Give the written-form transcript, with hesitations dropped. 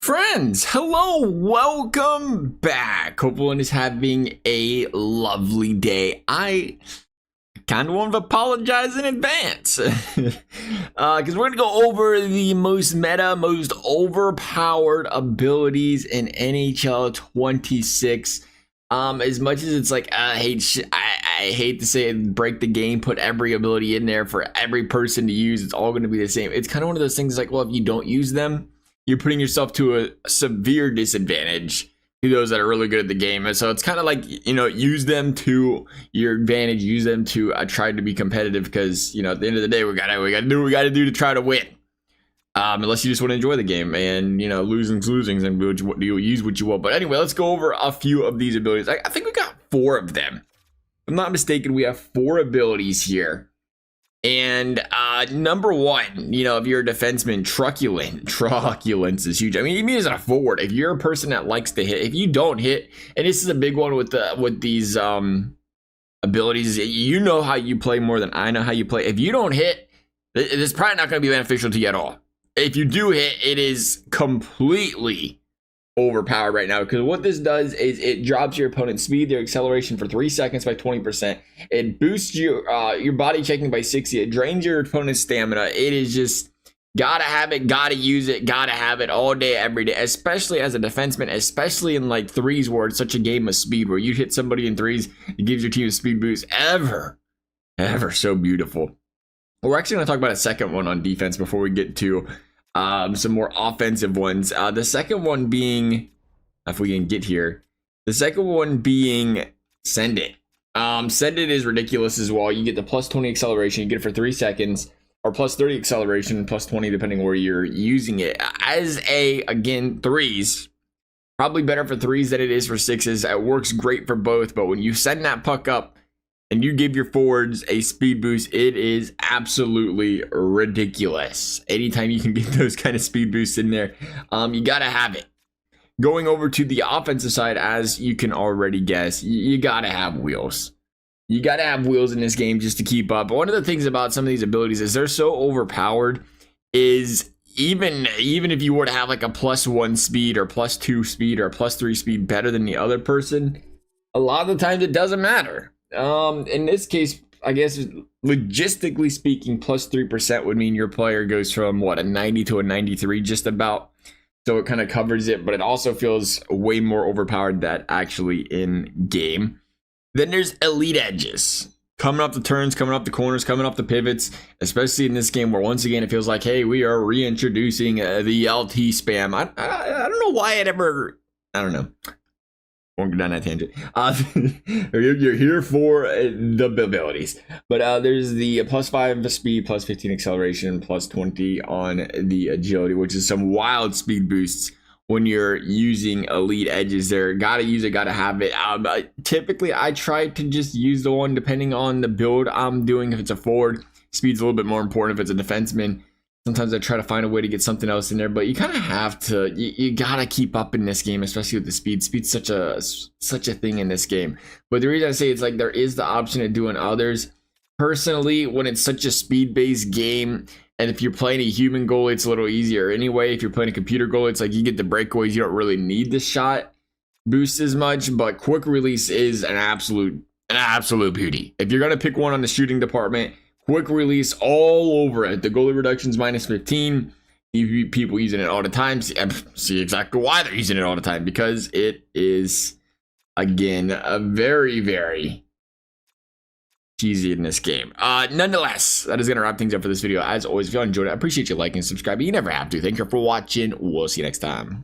Friends, hello, welcome back. Hope everyone is having a lovely day. I kind of want to apologize in advance because we're going to go over the most meta, most overpowered abilities in NHL 26. As much as it's like I hate to say it, break the game, put every ability in there for every person to use. It's all going to be the same. It's kind of one of those things like, well, if you don't use them, you're putting yourself to a severe disadvantage to those that are really good at the game. And so it's kind of like, you know, use them to your advantage, use them to try to be competitive, because, you know, at the end of the day, we gotta do what we gotta do to try to win. Unless you just want to enjoy the game, and, you know, losing's losing, and you use what you want. But anyway, let's go over a few of these abilities. I think we got 4 of them. If I'm not mistaken, we have 4 abilities here. And number 1, you know, if you're a defenseman, truculence is huge. I mean, even as a forward, if you're a person that likes to hit, if you don't hit, and this is a big one with these abilities, you know how you play more than I know how you play. If you don't hit, it's probably not going to be beneficial to you at all. If you do hit, it is completely overpowered right now, because what this does is it drops your opponent's speed, their acceleration for 3 seconds by 20%. It boosts your body checking by 60. It drains your opponent's stamina. It is just gotta have it, gotta use it, gotta have it all day, every day, especially as a defenseman, especially in like threes where it's such a game of speed, where you hit somebody in threes, it gives your team a speed boost. Ever so beautiful. We're actually gonna talk about a second one on defense before we get to some more offensive ones. The second one being, if we can get here, the second one being Send It. Send It is ridiculous as well. You get the plus 20 acceleration, you get it for 3 seconds, or plus 30 acceleration, plus 20 depending where you're using it. As again, threes, probably better for threes than it is for sixes. It works great for both, but when you send that puck up and you give your forwards a speed boost, it is absolutely ridiculous. Anytime you can get those kind of speed boosts in there, you gotta have it. Going over to the offensive side, as you can already guess, you gotta have wheels. You gotta have wheels in this game just to keep up. One of the things about some of these abilities is they're so overpowered, is even if you were to have like a +1 speed or +2 speed or +3 speed better than the other person, a lot of the times it doesn't matter. In this case, I guess logistically speaking, +3% would mean your player goes from what, a 90 to a 93 just about. So it kind of covers it, but it also feels way more overpowered that actually in game. Then there's elite edges. Coming up the turns, coming up the corners, coming up the pivots, especially in this game where once again it feels like, hey, we are reintroducing the LT spam. I don't know why it ever, I don't know. Won't go down that tangent. You're here for the abilities, but there's the +5 speed, +15 acceleration, +20 on the agility, which is some wild speed boosts when you're using elite edges there. Gotta use it, gotta have it. Typically I try to just use the one depending on the build I'm doing. If it's a forward, speed's a little bit more important. If it's a defenseman, sometimes I try to find a way to get something else in there, but you kind of have to, you gotta keep up in this game, especially with the speed. Speed's such a thing in this game. But the reason I say it's like there is the option of doing others. Personally, when it's such a speed-based game, and if you're playing a human goalie, it's a little easier anyway. If you're playing a computer goalie, it's like you get the breakaways, you don't really need the shot boost as much, but quick release is an absolute beauty. If you're gonna pick one on the shooting department, quick release all over it. The goalie reduction's -15. People using it all the time. See exactly why they're using it all the time, because it is, again, a very cheesy in this game. Nonetheless, that is going to wrap things up for this video. As always, if y'all enjoyed it, I appreciate you liking and subscribing. You never have to. Thank you for watching. We'll see you next time.